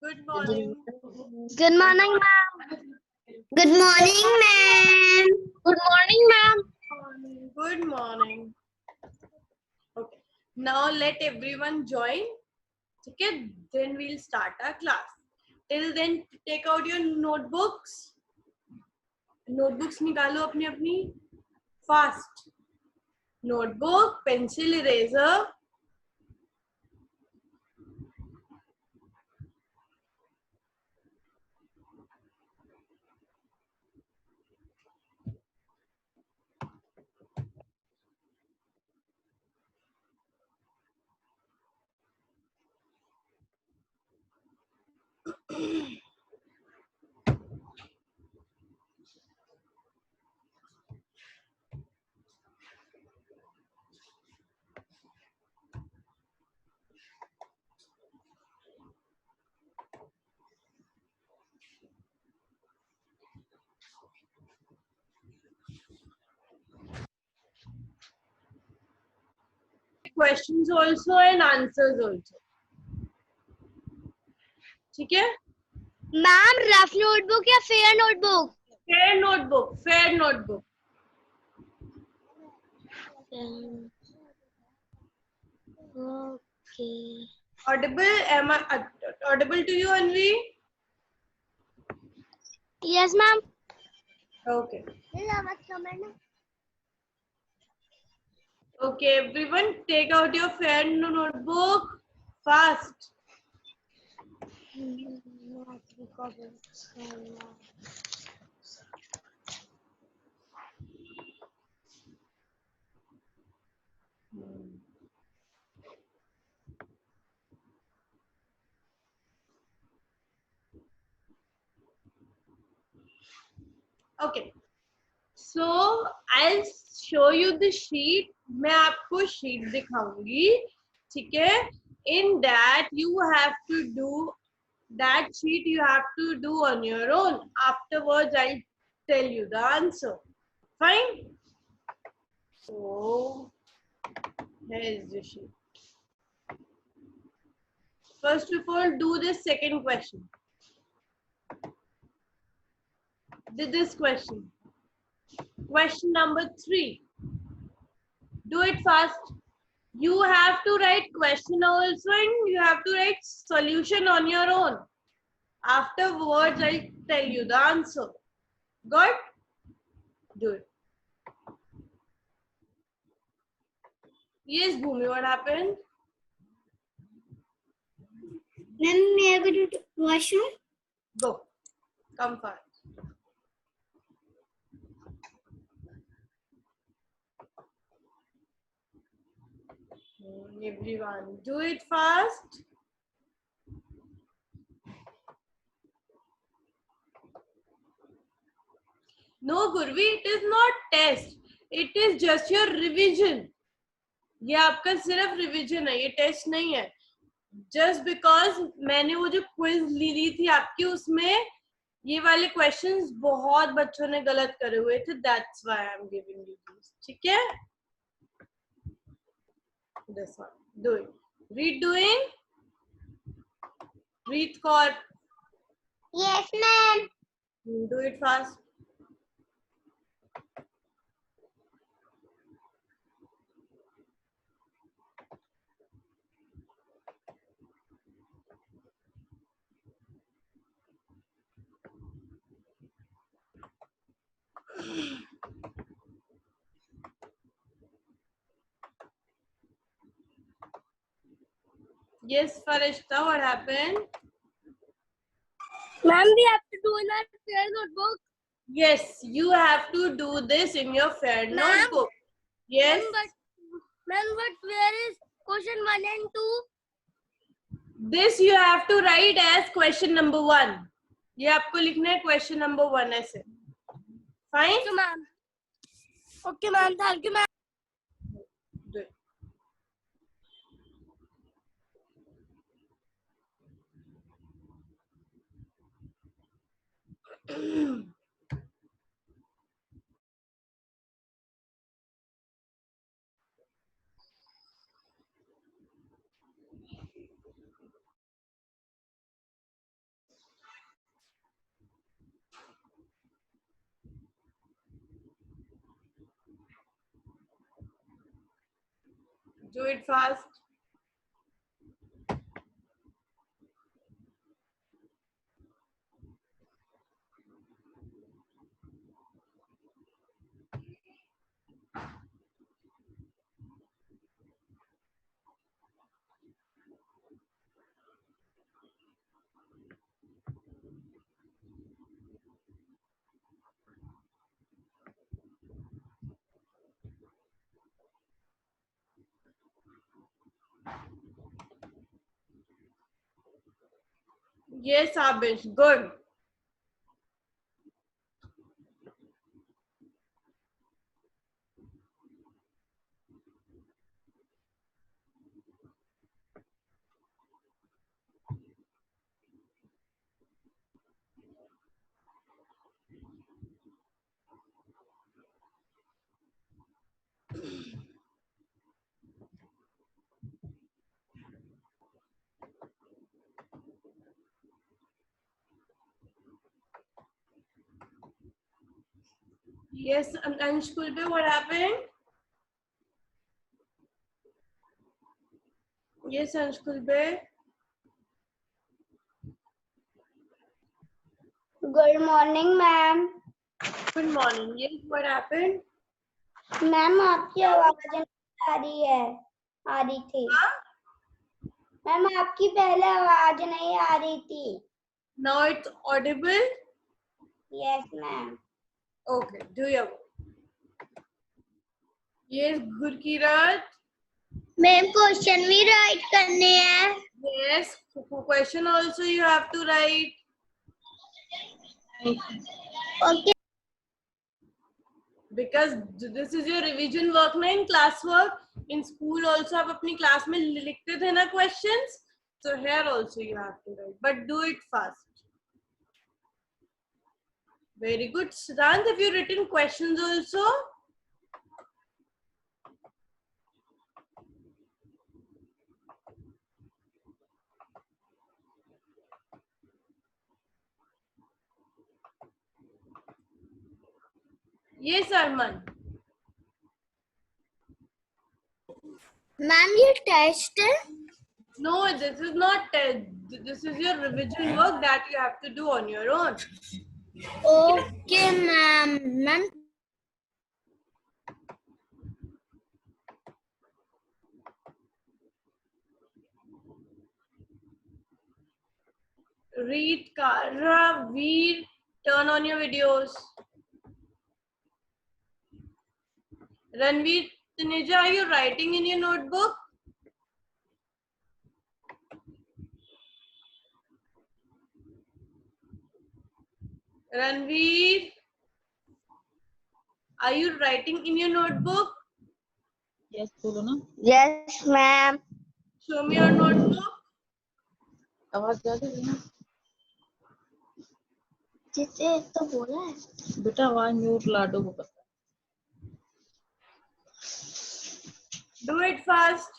Good morning. Good morning, ma'am. Good morning, ma'am. Good morning, ma'am. Good morning. Okay. Now let everyone join. Okay. Then we'll start our class. Till then, take out your notebooks. Notebooks निकालो अपनी अपनी. Fast. Notebook, pencil, eraser. Questions also and answers also. ठीक है? Ma'am rough notebook या fair notebook? Fair notebook. Fair notebook. Okay. Audible? Am I audible to you, Anvi? Yes, ma'am. Okay. Okay, everyone, take out your fair notebook fast. Okay. So I'll show you the sheet. मैं आपको sheet दिखाऊंगी, ठीक है? In that you have to do that sheet. You have to do on your own. Afterwards, I'll tell you the answer. Fine. So here is the sheet. First of all, do this second question. This question. Question number 3. Do it fast. You have to write question also and you have to write solution on your own. Afterwards, I'll tell you the answer. Good? Do it. Yes, Bhumi, what happened? Ma'am, may I go to the washroom? Go. Come fast. Everyone, do it fast. No, Gurvi, it is not test. It is just your revision. ये आपका सिर्फ revision है, ये test नहीं है. Just because मैंने वो जो क्विज ली थी आपकी, उसमें ये वाले क्वेश्चंस बहुत बच्चों ने गलत करे हुए थे. That's why I am giving you this. ठीक है? This one. Do it. Read doing. Read कॉर. Yes, ma'am. Do it fast. Yes, Farishta, what happened? Ma'am, we have to do in our fair notebook. Yes, you have to do this in your fair notebook. Yes. Ma'am, but where is question 1 and 2? This you have to write as question number 1. ये आपको लिखना है question number 1 ऐसे. Fine? Okay, ma'am. Okay, ma'am. Thank you, ma'am. Do it. Do it fast. Yes, Abish. Good. Yes, Ansh Kulbe, what happened? Yes, Ansh Kulbe. Good morning, ma'am. Good morning. Yes, what happened? Ma'am आपकी आवाज नहीं आ रही थी ma'am आपकी पहले आवाज नहीं आ रही थी Now it's audible? Yes ma'am Okay, do your work. Yes, Gurkirat. Ma'am question भी राइट करने हैं Yes, question also you have to write. Okay Because this is your revision work na in class work. In school also आप अपनी class में लिखते थे ना questions. So here also you have to write, but do it fast. Very good. Siddhant, have you written questions also? Yes, Arman. Ma'am ये test है No, this is not test. This is your revision work that you have to do on your own. Okay ma'am Read, Kara, Veer, turn on your videos. Ranveer, Taneja, are you writing in your notebook? Ranveer, are you writing in your notebook? Yes, बोलो ना. Yes ma'am Show me your notebook. आवाज जा रही है ना. जिसे तो बोला है बेटा आवाज म्यूट ला दो. Do it fast.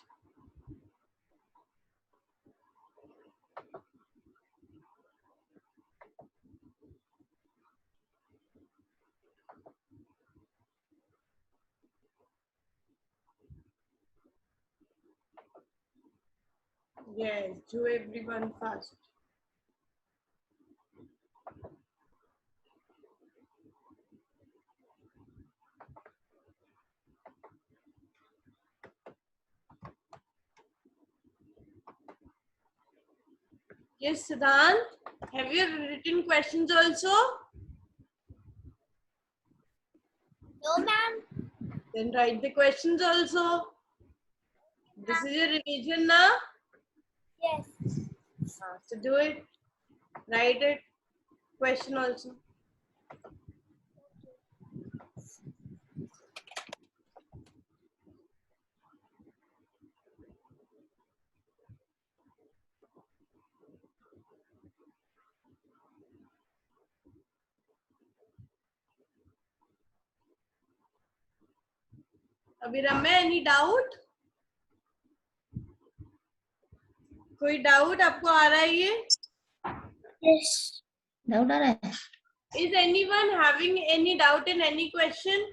Yes, do everyone fast. Yes, Siddhant, have you written questions also? No ma'am Then write the questions also. This is your revision now. Yes So do it. Write it. Question also. Abhiramya, any doubt? कोई doubt आपको आ रहा है ये? Yes doubt आ रहा है. Is anyone having any doubt in any question?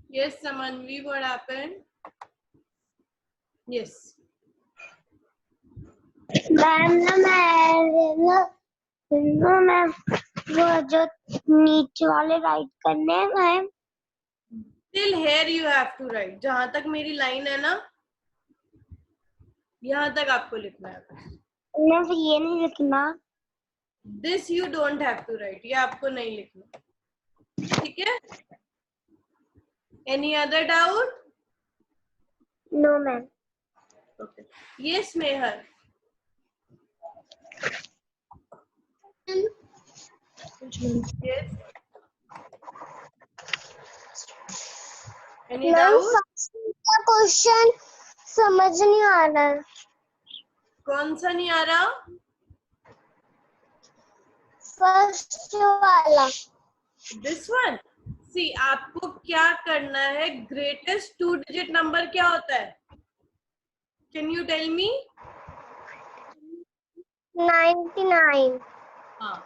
Yes, Samanvi, what happened? Yes. Ma'am ma'am वो जो नीचे वाले राइट करने हैं ma'am. Till here you have to write. जहां तक मेरी लाइन है ना, यहाँ तक आपको लिखना है. मैम फिर ये नहीं लिखना। This you don't have to write. ये आपको नहीं लिखना. ठीक है? Any other doubt? No ma'am. Okay. Yes, Mehar. Yes. Any doubt? Question समझ नहीं आ रहा है। कौन सा नहीं आ रहा? फर्स्ट वाला। This one. See, आपको क्या करना है? Greatest 2-digit number क्या होता है? Can you tell me? 99। हाँ,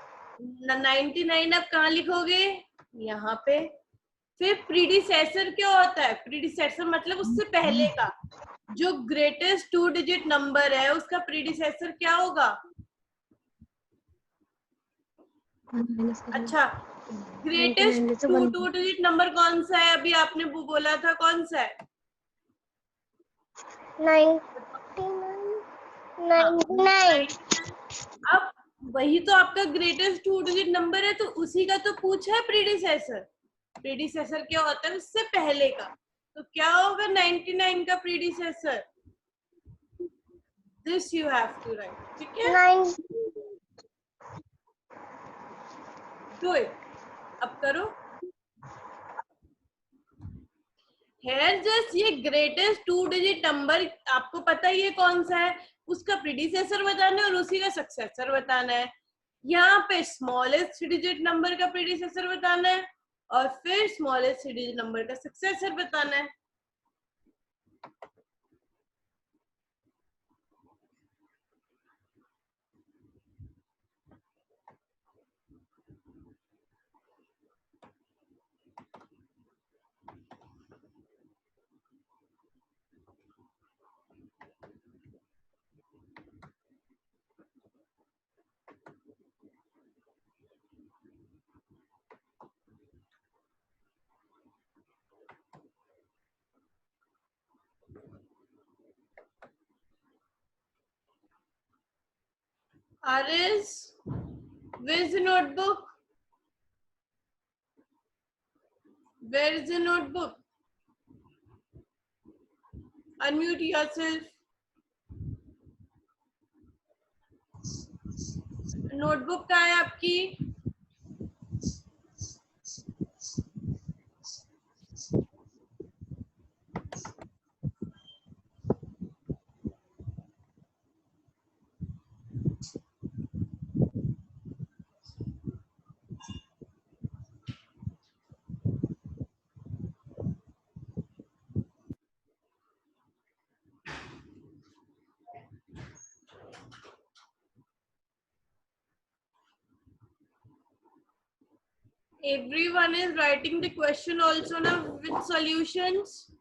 99 आप कहाँ लिखोगे? यहाँ पे. फिर प्रीडिसेसर क्या होता है? प्रीडिसेसर मतलब उससे पहले का. जो ग्रेटेस्ट 2-digit नंबर है उसका प्रीडिसेसर क्या होगा? अच्छा, ग्रेटेस्ट 2-digit नंबर कौन सा है? अभी आपने बोला था कौन सा है? 99। अब वही तो आपका ग्रेटेस्ट 2-digit नंबर है, तो उसी का तो पूछा है प्रीडिसेसर. प्रीडिसेसर क्या होता है? उससे पहले का. तो क्या होगा 99 का predecessor? This you have to write. ठीक है? Do it. अब करो. हेयर जस्ट ये ग्रेटेस्ट 2-digit नंबर आपको पता है ये कौन सा है? उसका प्रीडिसेसर बताना है और उसी का सक्सेसर बताना है. यहाँ पे स्मॉलेस्ट डिजिट नंबर का प्रीडिसेसर बताना है और फिर स्मॉलेस्ट डिजिट नंबर का सक्सेसर बताना है. Aris, where's the notebook? Where is the notebook? Unmute yourself. Notebook कहाँ है आपकी? Everyone is writing the question also now with solutions.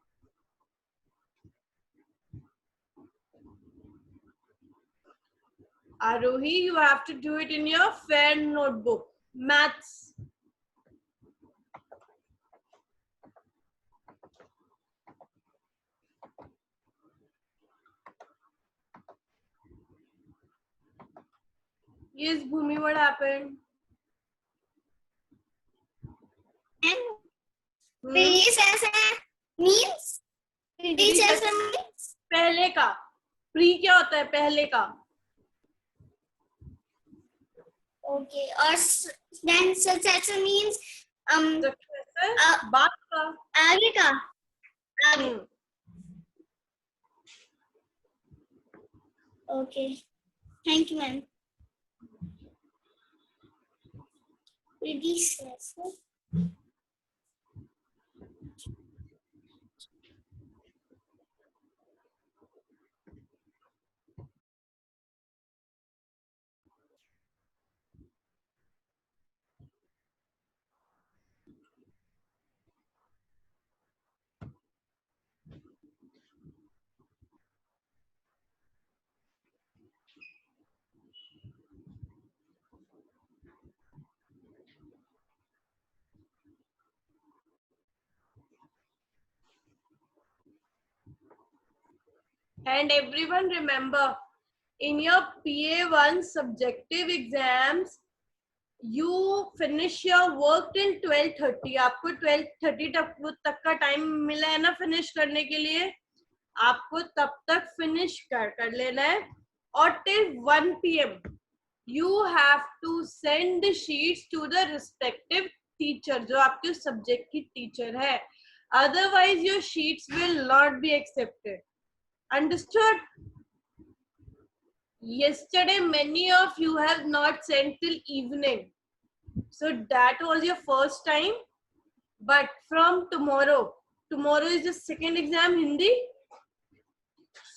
Arohi, you have to do it in your fair notebook. Maths. Yes, Bhumi, what happened? means predecessor means पहले का. Pre क्या होता है? पहले का. okay और then successor means सक्सेसर बाद का. आगे का आगे. okay thank you ma'am. predecessor And everyone remember, in your PA1 subjective exams, you finish your work till 12:30. आपको 12:30 तक का टाइम मिला है ना फिनिश करने के लिए, आपको तब तक फिनिश कर लेना है. और till 1 PM you have to send the sheets to the respective teacher, जो आपके सब्जेक्ट की टीचर है. Otherwise your sheets will not be accepted. Understood? Yesterday many of you have not sent till evening, so that was your first time. But from tomorrow is the second exam, Hindi,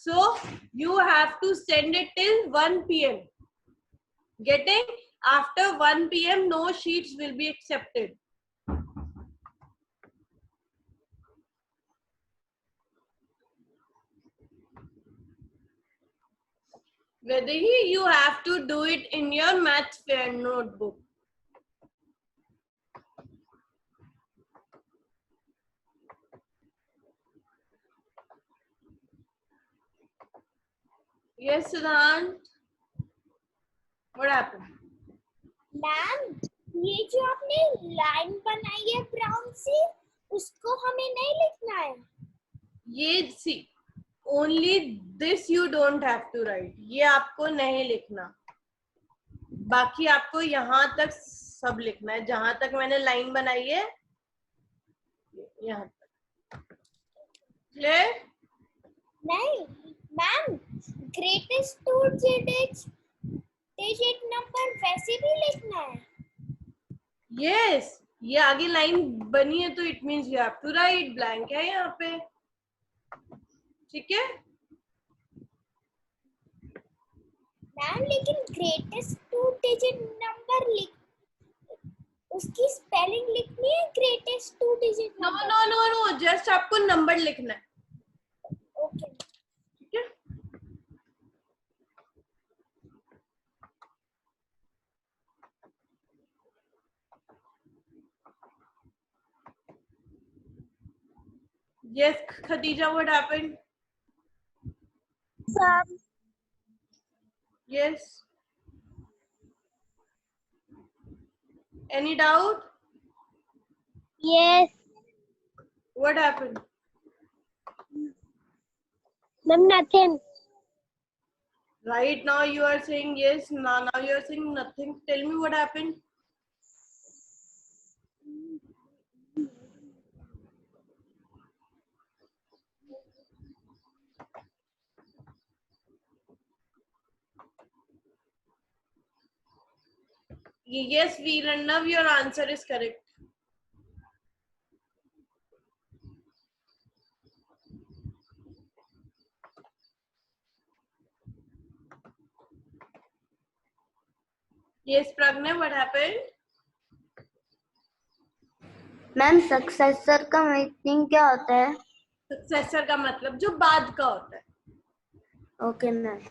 so you have to send it till 1 PM. Getting? After 1 PM no sheets will be accepted. Whether you have to do it in your maths fair notebook. Yes, Siddhant. What happened? Ma'am, ये जो आपने line बनाई है brown से, उसको हमें नहीं लिखना है. ये see, only this you don't have to write. ये आपको नहीं लिखना. बाकी आपको यहाँ तक सब लिखना है. जहां तक मैंने लाइन बनाई है यहाँ तक. Clear? नहीं ma'am, greatest two digit number वैसे भी लिखना है. Yes, ये आगे लाइन बनी है तो it means you have to write. Blank है यहाँ पे. ठीक है मैम, लेकिन ग्रेटेस्ट टू डिजिट नंबर उसकी स्पेलिंग लिखनी है. Greatest two digit no number. No no no, just आपको नंबर लिखना है. ओके. ठीक है. Yes, Khadija, what happened? Yes. Any doubt? Yes. What happened? Ma'am, nothing. Right now you are saying yes, now you are saying nothing. Tell me what happened. Yes, Veerannav, your answer is correct. Yes, Pragna, what happened? Ma'am successor का meaning क्या होता है? Successor का मतलब जो बाद का होता है. Okay ma'am.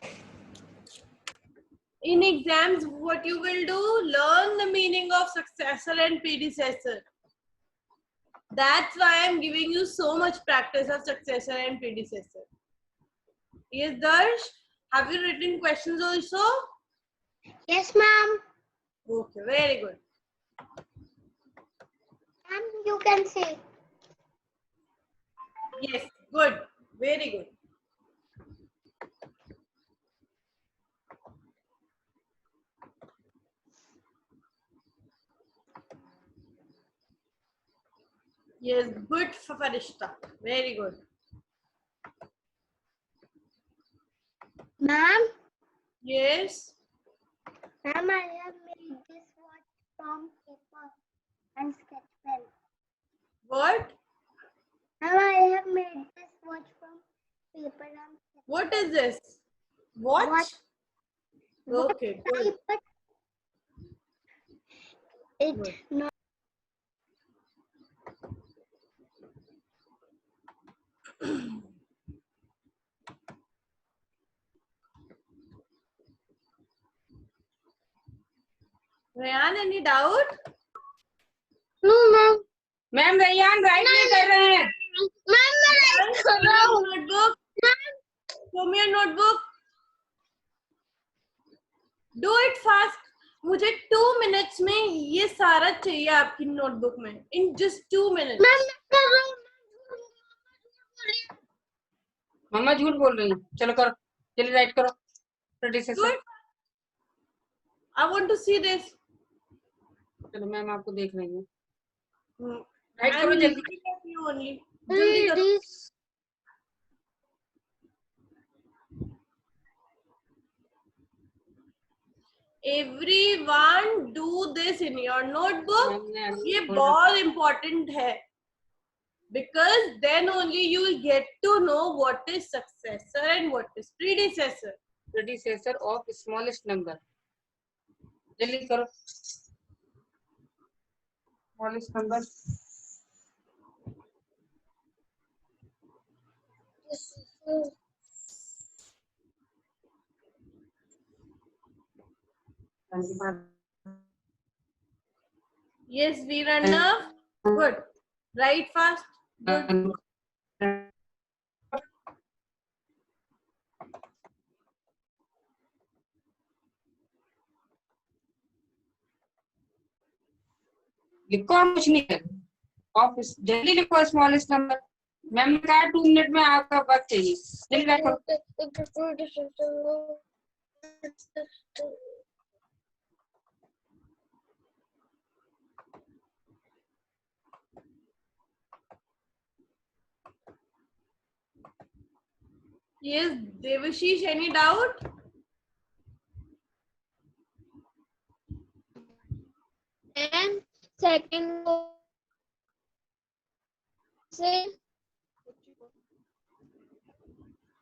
In exams, what you will do, learn the meaning of successor and predecessor. That's why I'm giving you so much practice of successor and predecessor. Yes, Darsh, have you written questions also? Yes, ma'am. Okay, very good. Ma'am, you can say. Yes, good, very good. Yes, good, Farishta. Very good. Ma'am. Yes. Ma'am, I have made this watch from paper and sketch pen. What? Ma'am, I have made this watch from paper and sketch pen. What is this? Watch? Okay, good. But it Good. not. Rayan, any doubt? No, ma'am. Ma'am Rayan write नहीं कर रहे हैं. Ma'am, I Notebook. show me your notebook. Do it fast. मुझे 2 minutes में ये सारा चाहिए आपकी नोटबुक में. In just 2 minutes. मम्मा झूठ बोल रही है. चलो करो, जल्दी राइट करो. Do predecessor. it. I want to see this. चलो मैम आपको देख रही हूँ. राइट I'm करो जल्दी. looking at you only. जल्दी करो. Everyone do this in your notebook. ये बहुत important है. Because then only you will get to know what is successor and what is predecessor. Predecessor of smallest number. जल्दी करो. Smallest number. Yes, Veeranav. Good. Write fast. Good. लिखो, हम कुछ नहीं कर. ऑफिस जल्दी लिखो. Smallest number. मैम ने कहा 2 मिनट में आपका वक्त चाहिए. जल्दी राइट करो. Yes, Devashish, any doubt? And second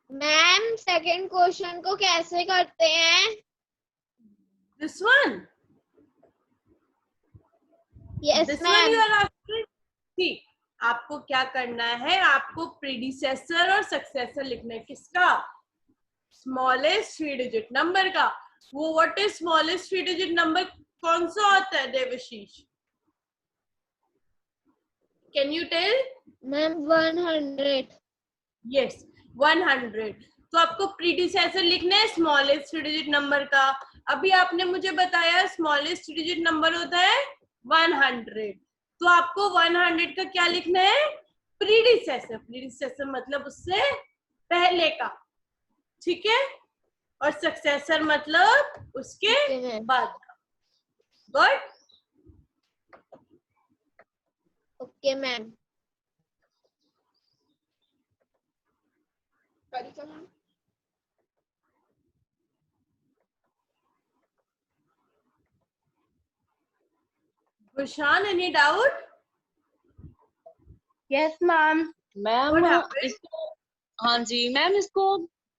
ma'am second question को कैसे करते हैं? This one? Yes, This ma'am. one you are asking? See, आपको क्या करना है? आपको प्रीडिसेसर और सक्सेसर लिखना है. किसका? स्मॉलेस्ट 3 डिजिट नंबर का. वो what is smallest 3 digit number कौन सा होता है Devashish? Can you tell? Ma'am 100. Yes, 100. तो आपको प्रीडिसेसर लिखना है स्मॉलेस्ट 3 डिजिट नंबर का. अभी आपने मुझे बताया स्मॉलेस्ट 3 डिजिट नंबर होता है 100. तो आपको 100 का क्या लिखना है? प्रीडिसेसर. प्रीडिसेसर मतलब उससे पहले का. ठीक है. और सक्सेसर मतलब उसके बाद का. Good. Okay ma'am. Gushan, any doubt? Yes, ma'am. Ma'am What happened? इसको, हाँ जी मैम, इसको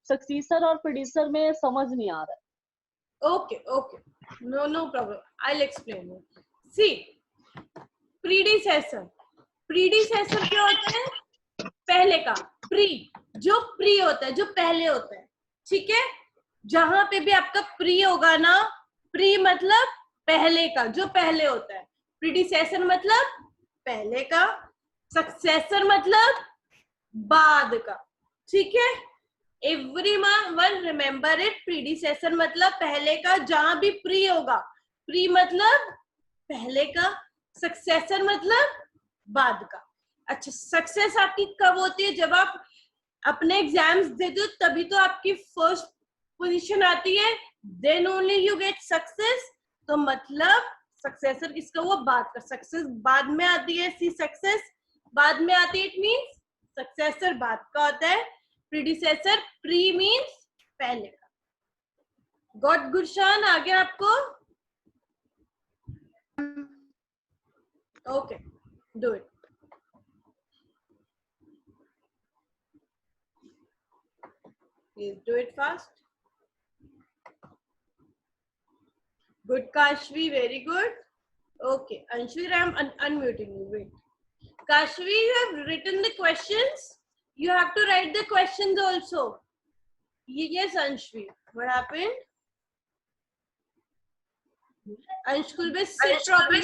सक्सीसर और प्रेडिसर में समझ नहीं आ रहा है. Okay, okay. No problem. I'll explain you. See, predecessor. Predecessor क्या होता है? पहले का. Pre, जो pre होता है, जो पहले होता है. ठीक है. जहां पे भी आपका pre होगा ना, pre मतलब पहले का, जो पहले होता है. predecessor मतलब पहले का. successor मतलब बाद का. ठीक है. Everyone remember it. predecessor मतलब पहले का, जहां भी pre होगा. pre मतलब पहले का, successor मतलब बाद का. अच्छा, सक्सेस आपकी कब होती है? जब आप अपने एग्जाम्स देते हो तभी तो आपकी फर्स्ट पोजीशन आती है. Then only you get success. तो मतलब सक्सेसर किसका हुआ? बाद का. सक्सेस बाद में आती है. सी सक्सेस बाद में आती है. इट मींस सक्सेसर बाद का होता है. प्रीडिसेसर प्री मींस पहले का. गॉट गुरशान? आ गया आपको? Okay, do it. Please do it fast. Good, Kashvi. Very good. Okay, Anshvi, I am unmuting you. Wait. Kashvi, you have written the questions. You have to write the questions also. Yes, Anshvi. What happened? Anshkul, be sit properly.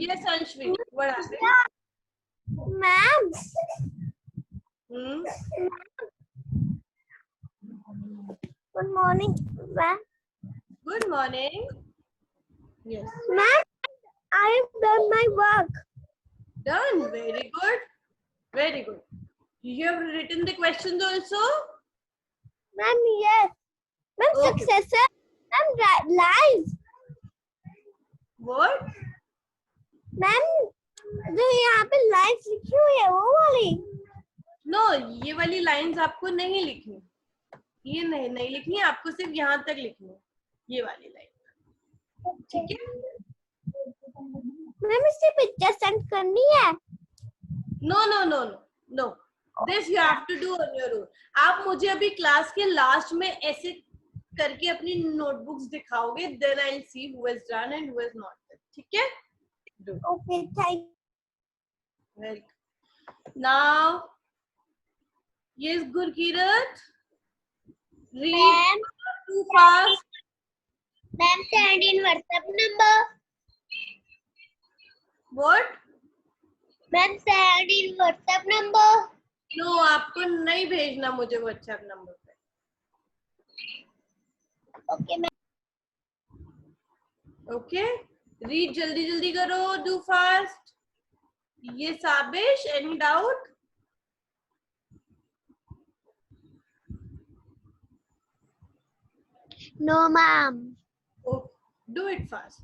Yes, Anshvi. What happened? Ma'am Good morning, ma'am. Good morning. Yes. Ma'am, I have done my work. Done. Very good. Very good. You have written the questions also? Ma'am, yes. Ma'am, Okay. successor. Ma'am, lies. What? Ma'am जो यहाँ पे lines लिखी हुई है वो वाली no, ये वाली लाइंस आपको नहीं लिखनी, ये नहीं लिखनी है, आपको सिर्फ यहाँ तक लिखनी है, ये वाली लाइन। ठीक है? मैम इससे पिक्चर सेंड करनी है? No no no no no, this you have to do on your own. आप मुझे अभी क्लास के लास्ट में ऐसे करके अपनी नोटबुक्स दिखाओगे, then I will see who has done and who has not done. ठीक है? Okay, thank very good. Now yes, Gurkirat, read ma'am too fast. Ma'am send in WhatsApp number. What? Ma'am send in WhatsApp number. No, आपको नहीं भेजना मुझे WhatsApp number पे। Okay ma'am. Okay, read जल्दी जल्दी करो, डू फास्ट। ये साबिश, any doubt? No ma'am. Okay, do it fast.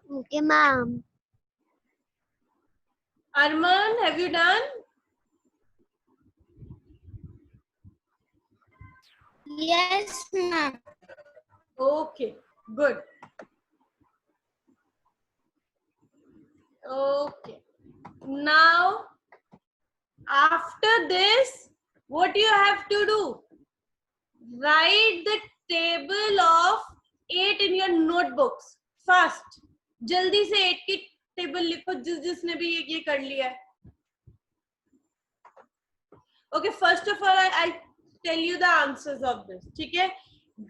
Okay ma'am. Arman, have you done? Yes ma'am. Okay, good. Okay, now after this, what you have to do? Write the table of 8 in your notebooks first. जल्दी से 8 की table लिखो, जिसने भी ये कर लिया है। Okay, first of all, I tell you the answers of this. ठीक है?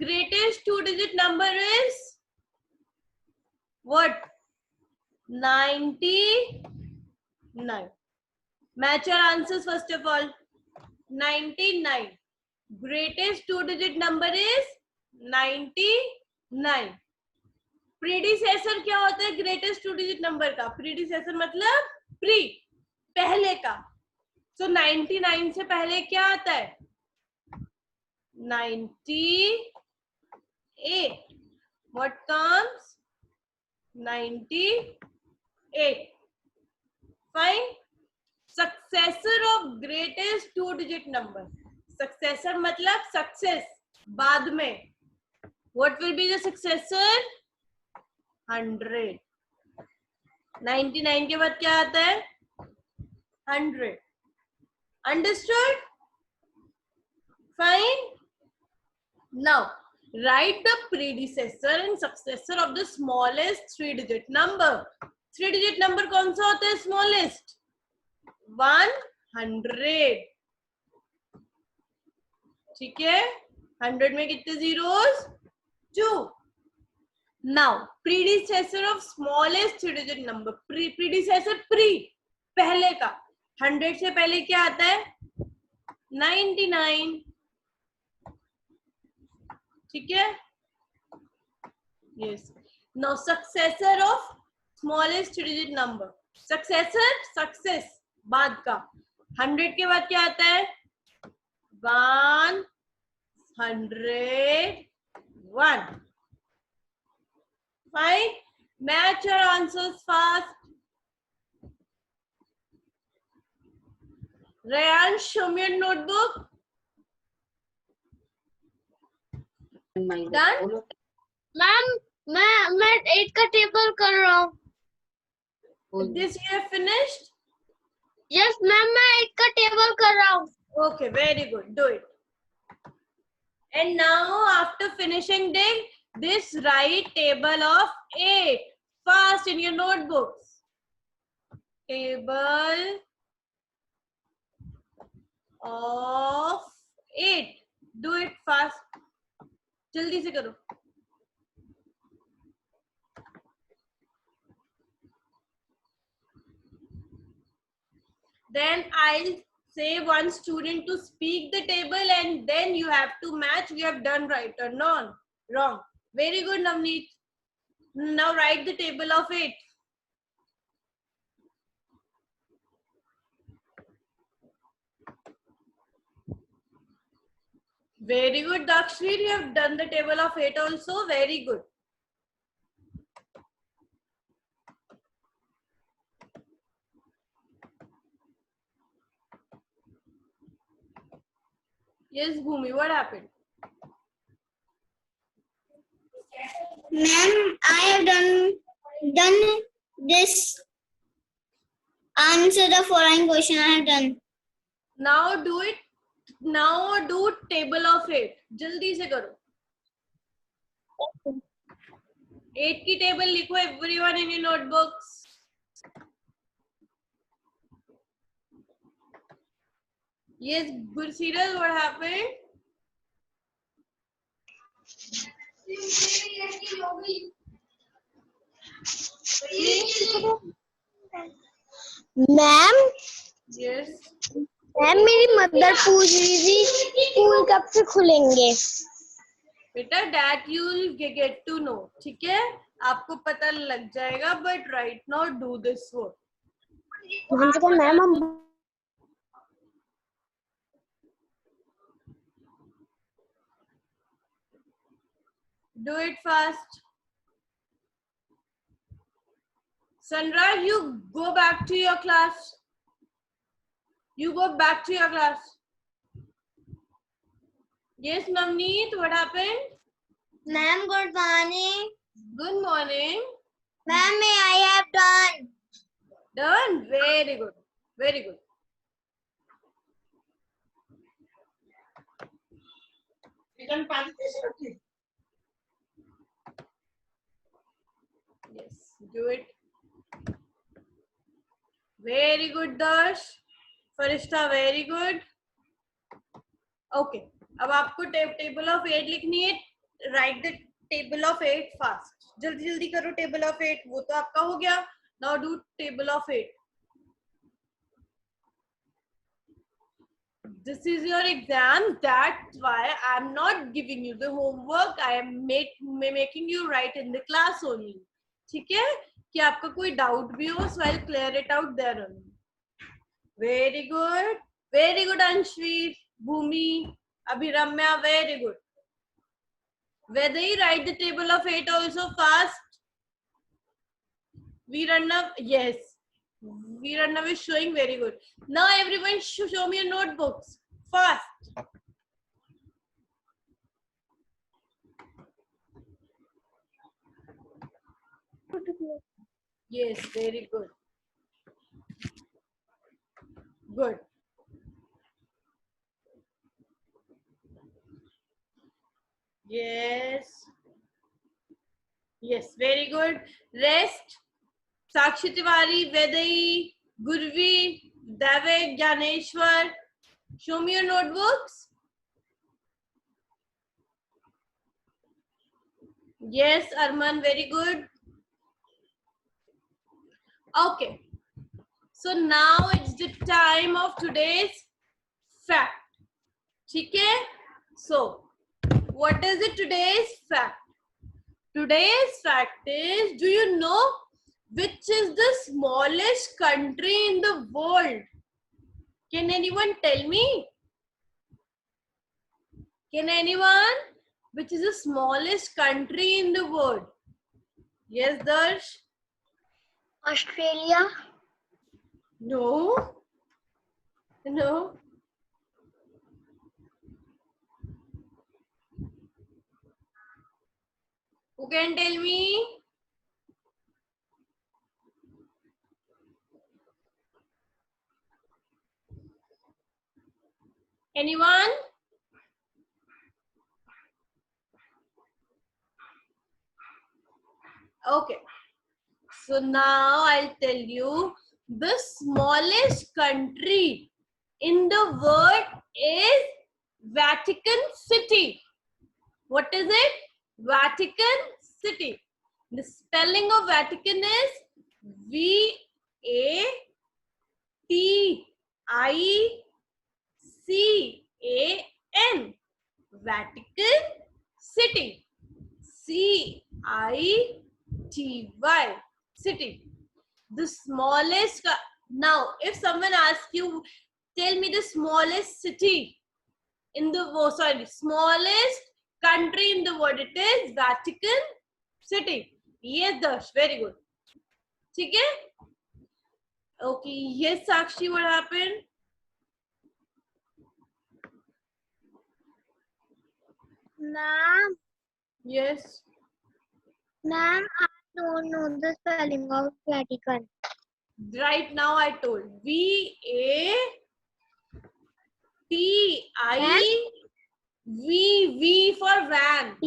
Greatest 2-digit number is what? 99. Match your answers first of all. 99. Greatest 2-digit number is 99. Predecessor क्या होता है ग्रेटेस्ट 2-digit नंबर का? प्रीडिसेसर मतलब pre, पहले का। सो 99 से पहले क्या आता है? 98. What comes? 98. Fine. Successor of greatest 2-digit number. Successor मतलब सक्सेस, बाद में। What will be the successor? 100. 99 के बाद क्या आता है? 100. Understood? Fine. Now write the predecessor and successor of the smallest 3-digit number. 3-digit number कौन सा होता है smallest? 100. ठीक है? 100 में कितने zeros? 2. Now predecessor of smallest 3-digit number. Predecessor pre, पहले का। 100 से पहले क्या आता है? 99. ठीक है? Yes. Now successor of smallest 3-digit number. Successor, success, बाद का। 100 के बाद क्या आता है? 101. Fine. Match your answers fast. Rayan, show me your notebook. Done? Ma'am मैं 8 का टेबल कर रहा हूँ। This you have finished? Yes ma'am, मैं 8 का टेबल कर रहा हूँ। Okay, very good. Do it. And now after finishing this, write table of 8 fast in your notebooks. Table of 8. Do it fast. जल्दी से करो। Then I'll say one student to speak the table, and then you have to match we have done right or not. Wrong. Very good, Navneet. Now write the table of 8. Very good, Dakshveer. You have done the table of 8 also. Very good. Yes, Bhumi, what happened? Ma'am, I have done this. Answer the following question. I have done. Now do it. Now do table of 8. जल्दी से करो. 8 की table लिखो everyone in your notebooks. Yes, Gursirat, what happened? Ma'am Yes. Ma'am मेरी mother पूछ रही थी school कब से खुलेंगे. बेटा that you will get to know. ठीक है, आपको पता लग जाएगा. But right now do this work. Ma'am हम Do it fast. Sunrise, you go back to your class. You go back to your class. Yes, Navneet, what happened? Ma'am good morning. Good morning. Ma'am I have done. Done? Very good. Very good. Yes, do it. Very good, Darsh. Farishta, very good. Okay. अब आपको table of 8 लिखनी है. Right the table of 8 fast. जल्दी जल्दी करो table of 8. वो तो आपका हो गया. Now do table of 8. This is your exam. That's why I'm not giving you the homework. I am making you write in the class only. ठीक है? कि आपका कोई डाउट भी हो, so I'll clear it out there only. Very good. Very good, Anshveer. Bhumi. Abhiramya, very good. Whether you write the table of 8 also fast. Veeranna, yes. Veeranna is showing very good. Now everyone show me your notebooks. Fast. Yes, very good. Good. Yes. Yes, very good. Rest. Sakshi Tiwari, Vedai, Gurvi, Davik, Gyaneshwar. Show me your notebooks. Yes, Arman, very good. Okay. So now it's the time of today's fact. Okay? So, what is it today's fact? Today's fact is, do you know which is the smallest country in the world? Can anyone tell me? Can anyone? Which is the smallest country in the world? Yes, Darsh? Australia. No. No. Who can tell me? Anyone? Okay. So now I'll tell you the smallest country in the world is Vatican City. What is it? Vatican City. The spelling of Vatican is V-A-T CICAN, Vatican City. CITY, city. The smallest. Now, if someone asks you, tell me the smallest city in the world, smallest country in the world, it is Vatican City. Yes, Darsh, very good. ठीक है? Okay, yes, Sakshi, what happened? Ma'am, Yes. ma'am, I don't know the spelling of Vatican. Right now I told. VATI. V for van.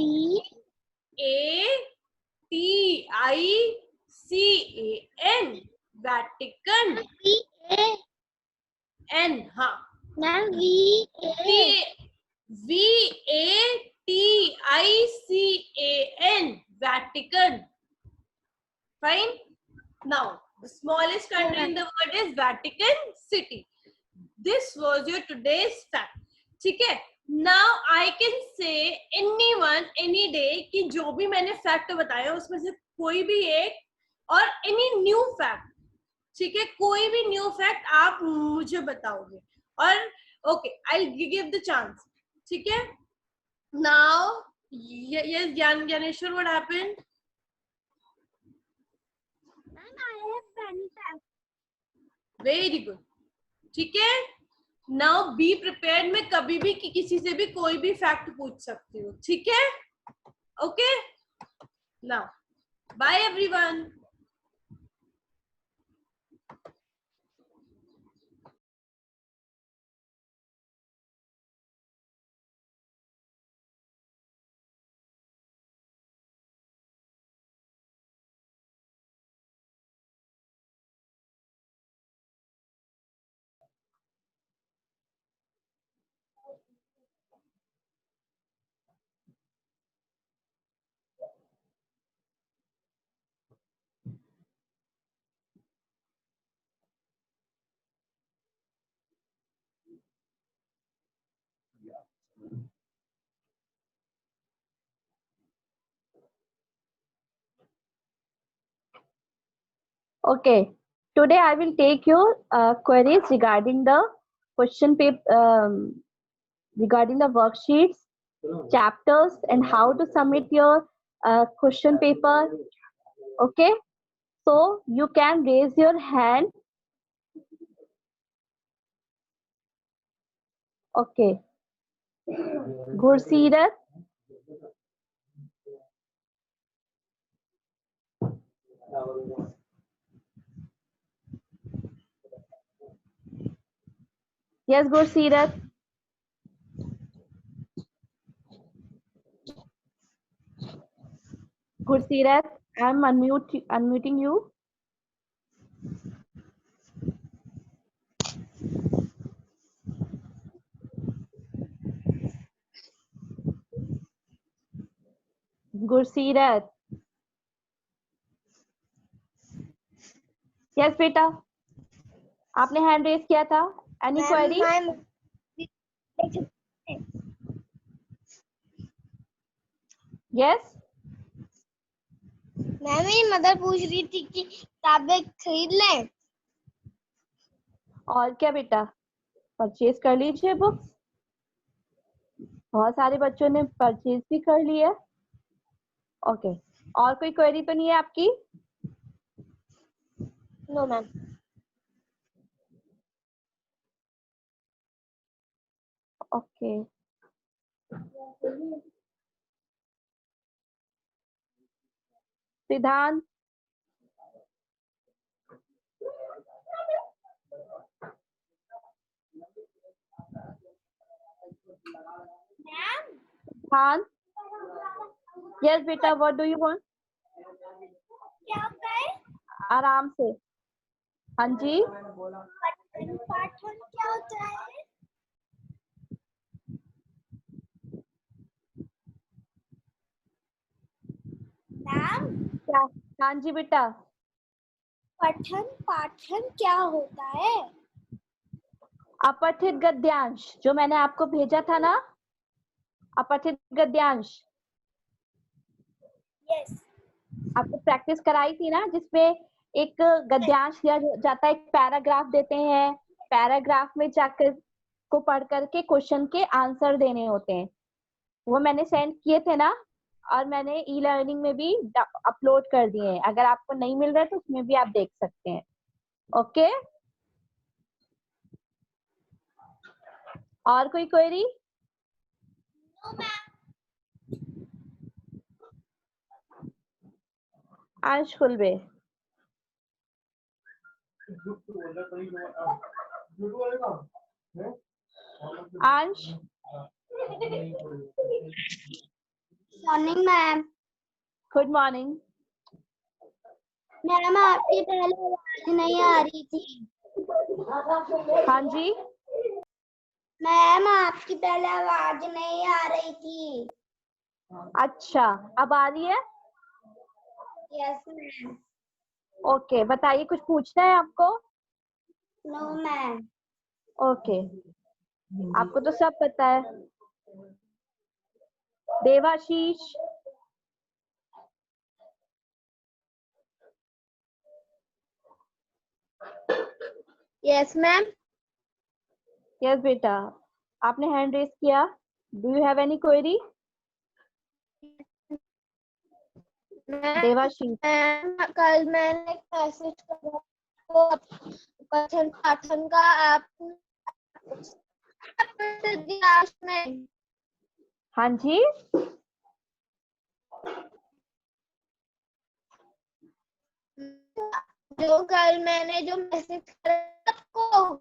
ATICAN. Vatican. N. हाँ. Ma'am, VATICAN. Vatican. Fine. Now, the smallest country in the world is Vatican City. This was your today's fact. ठीक है? Now I can say anyone, any day कि जो भी मैंने fact बताया उसमें से कोई भी एक और any new fact, ठीक है? कोई भी new fact आप मुझे बताओगे और okay, I'll give the chance. ठीक है? Now, yes, Gyaneshwar, what happened? Ma'am, I have many facts. Very good. ठीक है? Now be prepared. मैं कभी भी किसी से भी कोई भी फैक्ट पूछ सकती हूँ. ठीक है? Okay? Now, bye everyone. Okay, today I will take your queries regarding the question paper, regarding the worksheets, chapters, and how to submit your question paper. Okay, so you can raise your hand. Okay, Gursirat. Yes, Gursirat. Gursirat, I'm unmuting you. Gursirat. Yes, बेटा. आपने hand raise किया था. Any query? Yes. Ma'am, मेरी mother पूछ रही थी कि किताबें खरीद लें. और क्या बेटा, परचेज कर लीजिए बुक्स. बहुत सारे बच्चों ने परचेज भी कर लिया. ओके, और कोई क्वेरी तो नहीं है आपकी? No ma'am. ओके, सिद्धांत. सिद्धांत. यस बेटा, व्हाट डू यू वांट? क्या होता है? आराम से. हाँ जी. पाठन क्या होता है? मैम, क्या? हाँ जी बेटा. पाठन क्या होता है? अपठित गद्यांश जो मैंने आपको भेजा था ना, अपठित गद्यांश यस आपको प्रैक्टिस कराई थी ना, जिसमें एक गद्यांश दिया जाता है, एक पैराग्राफ देते हैं, पैराग्राफ में जाकर को पढ़ करके क्वेश्चन के आंसर देने होते हैं। वो मैंने सेंड किए थे ना, और मैंने ई लर्निंग में भी अपलोड कर दिए हैं। अगर आपको नहीं मिल रहा है तो उसमें भी आप देख सकते हैं। ओके, और कोई क्वेरी? No ma'am. अंश खुलबे, अंश morning ma'am. Good morning. Ma'am आपकी पहले आवाज नहीं आ रही थी। हाँ जी, मैम आपकी पहले आवाज नहीं आ रही थी। अच्छा अब आ रही है? Yes ma'am. ओके, बताइए, कुछ पूछना है आपको? No ma'am. ओके, आपको तो सब पता है। Debashish, yes ma'am. यस बेटा, आपने हैंड रेज किया। Do you have any query? Devashish, कल मैंने एक मैसेज करा तो कथन पाठन का आप में हाँ जी, जो कल मैंने जो मैसेज करा आपको